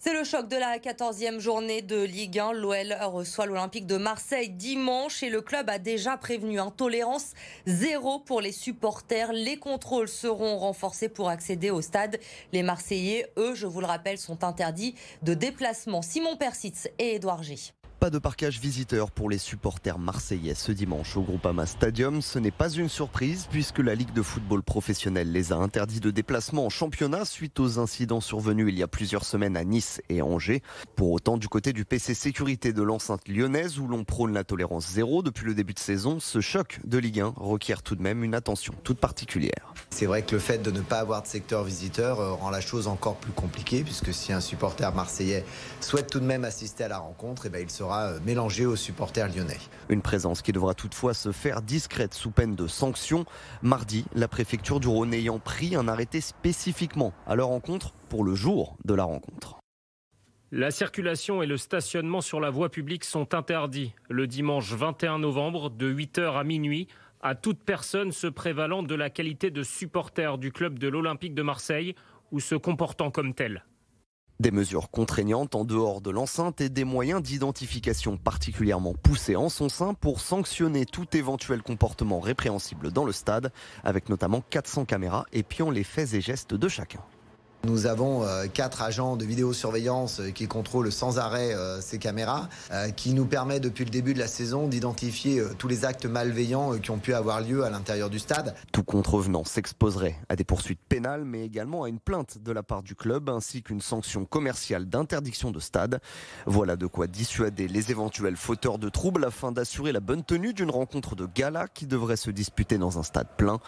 C'est le choc de la 14e journée de Ligue 1. L'OL reçoit l'Olympique de Marseille dimanche et le club a déjà prévenu tolérance zéro pour les supporters. Les contrôles seront renforcés pour accéder au stade. Les Marseillais, eux, je vous le rappelle, sont interdits de déplacement. Simon Persitz et Édouard G. Pas de parquage visiteur pour les supporters marseillais ce dimanche au Groupama Stadium. Ce n'est pas une surprise puisque la Ligue de football professionnel les a interdits de déplacement en championnat suite aux incidents survenus il y a plusieurs semaines à Nice et Angers. Pour autant, du côté du PC Sécurité de l'enceinte lyonnaise où l'on prône la tolérance zéro depuis le début de saison, ce choc de Ligue 1 requiert tout de même une attention toute particulière. C'est vrai que le fait de ne pas avoir de secteur visiteur rend la chose encore plus compliquée puisque si un supporter marseillais souhaite tout de même assister à la rencontre, il sera mélangé aux supporters lyonnais. Une présence qui devra toutefois se faire discrète sous peine de sanctions. Mardi, la préfecture du Rhône ayant pris un arrêté spécifiquement à leur encontre pour le jour de la rencontre. La circulation et le stationnement sur la voie publique sont interdits le dimanche 21 novembre de 8h à minuit à toute personne se prévalant de la qualité de supporter du club de l'Olympique de Marseille ou se comportant comme tel. Des mesures contraignantes en dehors de l'enceinte et des moyens d'identification particulièrement poussés en son sein pour sanctionner tout éventuel comportement répréhensible dans le stade, avec notamment 400 caméras épiant les faits et gestes de chacun. Nous avons 4 agents de vidéosurveillance qui contrôlent sans arrêt ces caméras, qui nous permet depuis le début de la saison d'identifier tous les actes malveillants qui ont pu avoir lieu à l'intérieur du stade. Tout contrevenant s'exposerait à des poursuites pénales, mais également à une plainte de la part du club, ainsi qu'une sanction commerciale d'interdiction de stade. Voilà de quoi dissuader les éventuels fauteurs de troubles afin d'assurer la bonne tenue d'une rencontre de gala qui devrait se disputer dans un stade plein.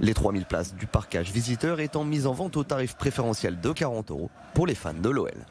Les 3000 places du parquage visiteur étant mises en vente au tarif préférentiel de 40 € pour les fans de l'OL.